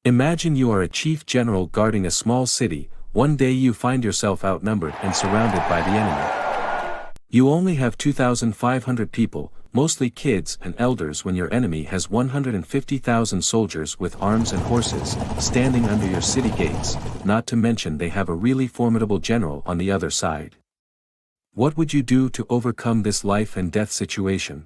Imagine you are a chief general guarding a small city. One day you find yourself outnumbered and surrounded by the enemy. You only have 2,500 people, mostly kids and elders, when your enemy has 150,000 soldiers with arms and horses, standing under your city gates, not to mention they have a really formidable general on the other side. What would you do to overcome this life and death situation?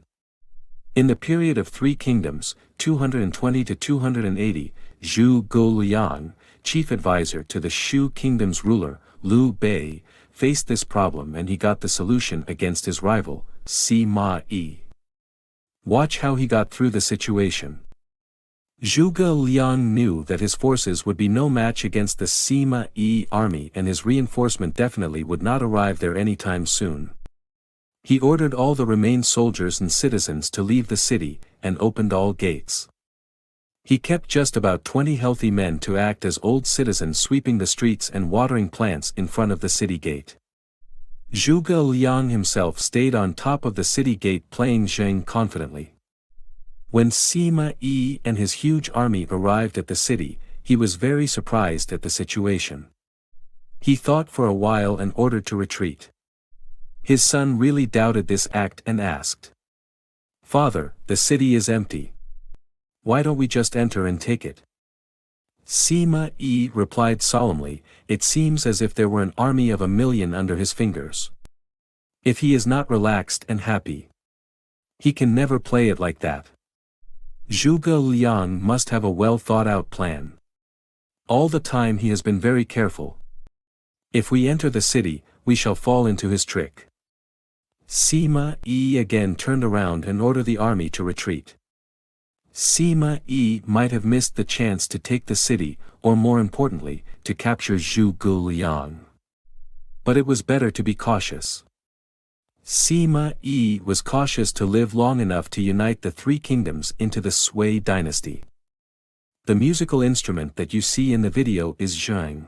In the period of 3 kingdoms, 220 to 280, Zhuge Liang, chief advisor to the Shu kingdom's ruler, Liu Bei, faced this problem, and he got the solution against his rival, Sima Yi. Watch how he got through the situation. Zhuge Liang knew that his forces would be no match against the Sima Yi army, and his reinforcement definitely would not arrive there anytime soon. He ordered all the remained soldiers and citizens to leave the city, and opened all gates. He kept just about 20 healthy men to act as old citizens, sweeping the streets and watering plants in front of the city gate. Zhuge Liang himself stayed on top of the city gate playing Zheng confidently. When Sima Yi and his huge army arrived at the city, he was very surprised at the situation. He thought for a while and ordered to retreat. His son really doubted this act and asked, "Father, the city is empty. Why don't we just enter and take it?" Sima Yi replied solemnly, "It seems as if there were an army of 1,000,000 under his fingers. If he is not relaxed and happy, he can never play it like that. Zhuge Liang must have a well-thought-out plan. All the time he has been very careful. If we enter the city, we shall fall into his trick." Sima Yi again turned around and ordered the army to retreat. Sima Yi might have missed the chance to take the city, or more importantly, to capture Zhuge Liang. But it was better to be cautious. Sima Yi was cautious to live long enough to unite the 3 kingdoms into the Sui dynasty. The musical instrument that you see in the video is Zheng.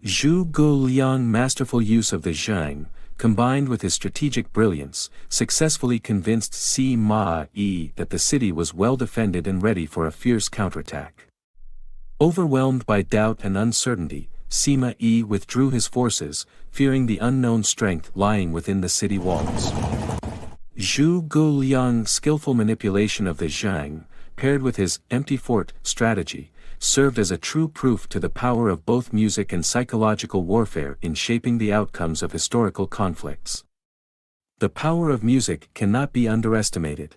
Zhuge Liang's masterful use of the Zheng, combined with his strategic brilliance, successfully convinced Sima Yi that the city was well defended and ready for a fierce counterattack. Overwhelmed by doubt and uncertainty, Sima Yi withdrew his forces, fearing the unknown strength lying within the city walls. Zhuge Liang's skillful manipulation of the Zheng, paired with his empty fort strategy, served as a true proof to the power of both music and psychological warfare in shaping the outcomes of historical conflicts. The power of music cannot be underestimated.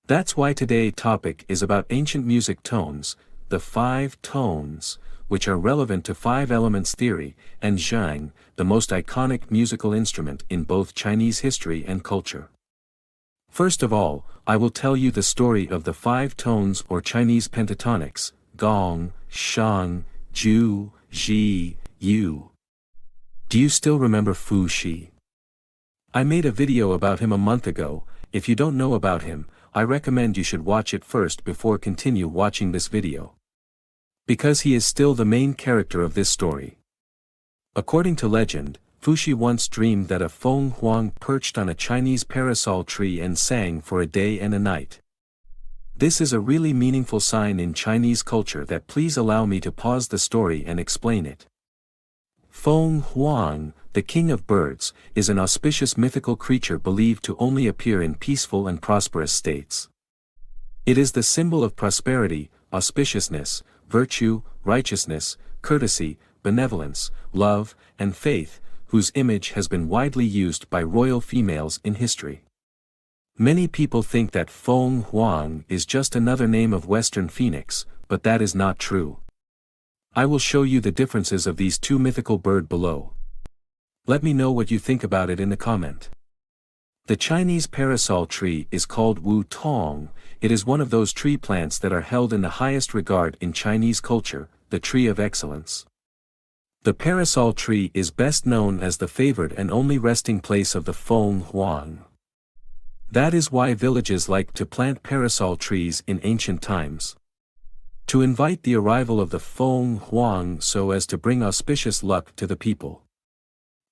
That's why today's topic is about ancient music tones, the 5 tones, which are relevant to FiveElements theory, and Zheng, the most iconic musical instrument in both Chinese history and culture. First of all, I will tell you the story of the 5 tones or Chinese pentatonics: gong, shang, ju, ji, yu. Do you still remember Fu Shi? I made a video about him a month ago. If you don't know about him, I recommend you should watch it first before continue watching this video. Because he is still the main character of this story. According to legend, Fu Shi once dreamed that a Feng Huang perched on a Chinese parasol tree and sang for a day and a night. This is a really meaningful sign in Chinese culture that please allow me to pause the story and explain it. Feng Huang, the king of birds, is an auspicious mythical creature believed to only appear in peaceful and prosperous states. It is the symbol of prosperity, auspiciousness, virtue, righteousness, courtesy, benevolence, love, and faith, whose image has been widely used by royal females in history. Many people think that Feng Huang is just another name of Western Phoenix, but that is not true. I will show you the differences of these 2 mythical birds below. Let me know what you think about it in the comment. The Chinese parasol tree is called Wu Tong. It is one of those tree plants that are held in the highest regard in Chinese culture, the tree of excellence. The parasol tree is best known as the favored and only resting place of the Feng Huang. That is why villages liked to plant parasol trees in ancient times. To invite the arrival of the Feng Huang so as to bring auspicious luck to the people.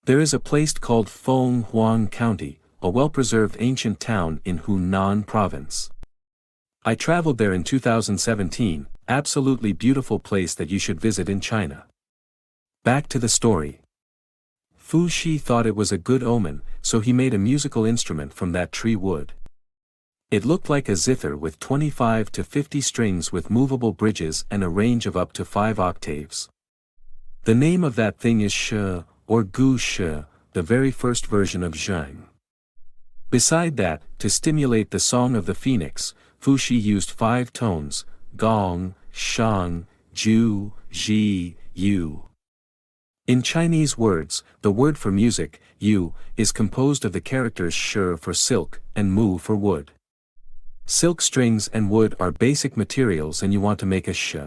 There is a place called Feng Huang County, a well-preserved ancient town in Hunan province. I traveled there in 2017, absolutely beautiful place that you should visit in China. Back to the story. Fu Shi thought it was a good omen, so he made a musical instrument from that tree wood. It looked like a zither with 25 to 50 strings with movable bridges and a range of up to 5 octaves. The name of that thing is Shi, or Gu Shi, the very first version of Zheng. Beside that, to stimulate the song of the phoenix, Fu Shi used 5 tones: gong, shang, ju, ji, yu. In Chinese words, the word for music, yu, is composed of the characters shi for silk and mu for wood. Silk strings and wood are basic materials and you want to make a shi.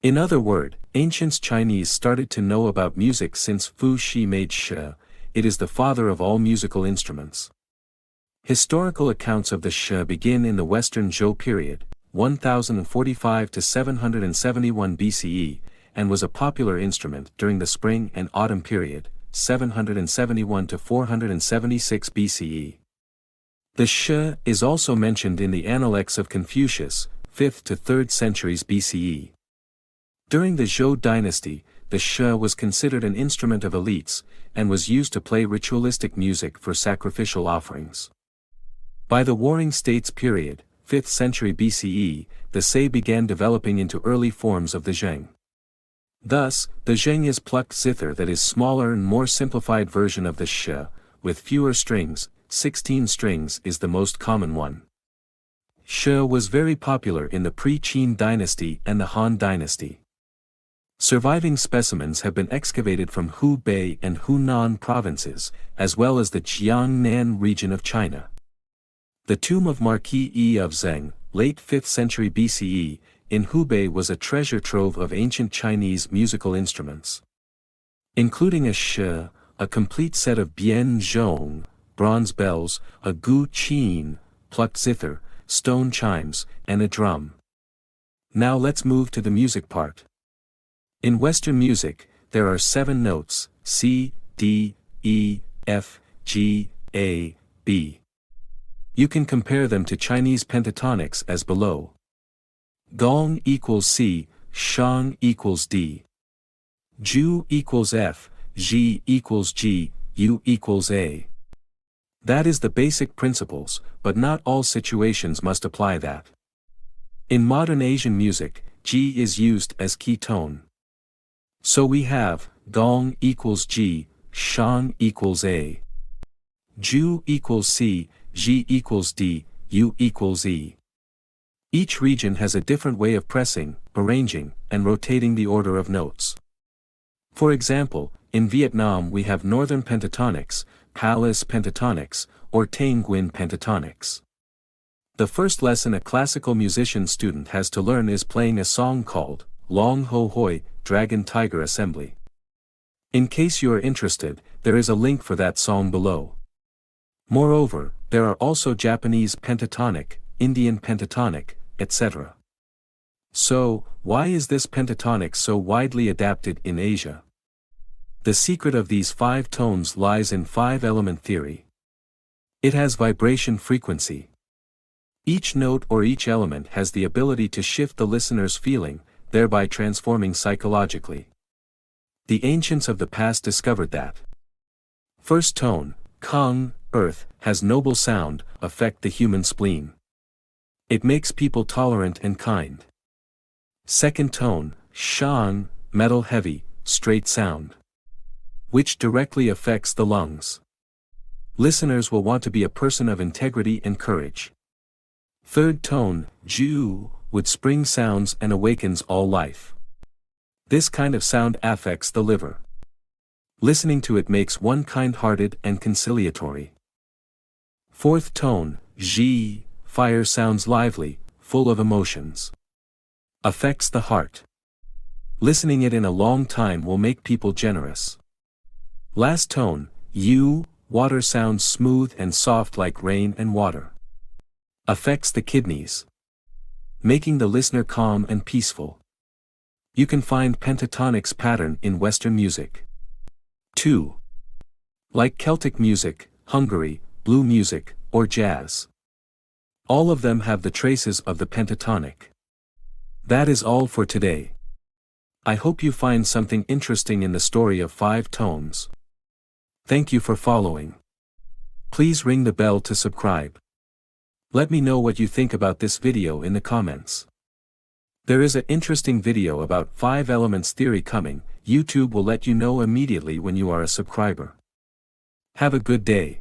In other words, ancient Chinese started to know about music since Fu Shi made shi. It is the father of all musical instruments. Historical accounts of the shi begin in the Western Zhou period, 1045 to 771 BCE, and was a popular instrument during the spring and autumn period, 771 to 476 BCE. The shi is also mentioned in the Analects of Confucius, 5th to 3rd centuries BCE. During the Zhou dynasty, the shi was considered an instrument of elites, and was used to play ritualistic music for sacrificial offerings. By the Warring States period, 5th century BCE, the sei began developing into early forms of the zheng. Thus, the zheng is plucked zither that is smaller and more simplified version of the shi, with fewer strings. 16 strings is the most common one. Shi was very popular in the pre-Qin dynasty and the Han dynasty. Surviving specimens have been excavated from Hubei and Hunan provinces, as well as the Jiangnan region of China. The tomb of Marquis E of Zheng, late 5th century BCE, in Hubei was a treasure trove of ancient Chinese musical instruments. Including a shi, a complete set of bian zhong, bronze bells, a gu qin, plucked zither, stone chimes, and a drum. Now let's move to the music part. In Western music, there are 7 notes: C, D, E, F, G, A, B. You can compare them to Chinese pentatonics as below. Gong equals C, shang equals D. Ju equals F, Ji equals G, U equals A. That is the basic principles, but not all situations must apply that. In modern Asian music, G is used as key tone. So we have, gong equals G, shang equals A. Ju equals C, Ji equals D, U equals E. Each region has a different way of pressing, arranging, and rotating the order of notes. For example, in Vietnam we have northern pentatonics, palace pentatonics, or Tanguin pentatonics. The first lesson a classical musician student has to learn is playing a song called Long Ho Hoi, Dragon Tiger Assembly. In case you are interested, there is a link for that song below. Moreover, there are also Japanese pentatonic, Indian pentatonic, etc. So, why is this pentatonic so widely adapted in Asia? The secret of these 5 tones lies in 5-element theory. It has vibration frequency. Each note or each element has the ability to shift the listener's feeling, thereby transforming psychologically. The ancients of the past discovered that. First tone, kang, earth, has noble sound, affect the human spleen. It makes people tolerant and kind. Second tone, shang, metal heavy, straight sound, which directly affects the lungs. Listeners will want to be a person of integrity and courage. Third tone, ju, with spring sounds and awakens all life. This kind of sound affects the liver. Listening to it makes one kind-hearted and conciliatory. Fourth tone, ji, fire sounds lively, full of emotions. Affects the heart. Listening it in a long time will make people generous. Last tone, yu, water sounds smooth and soft like rain and water. Affects the kidneys, making the listener calm and peaceful. You can find pentatonic's pattern in Western music. 2. Like Celtic music, Hungary, blue music, or jazz. All of them have the traces of the pentatonic. That is all for today. I hope you find something interesting in the story of 5 tones. Thank you for following. Please ring the bell to subscribe. Let me know what you think about this video in the comments. There is an interesting video about 5 elements theory coming. YouTube will let you know immediately when you are a subscriber. Have a good day.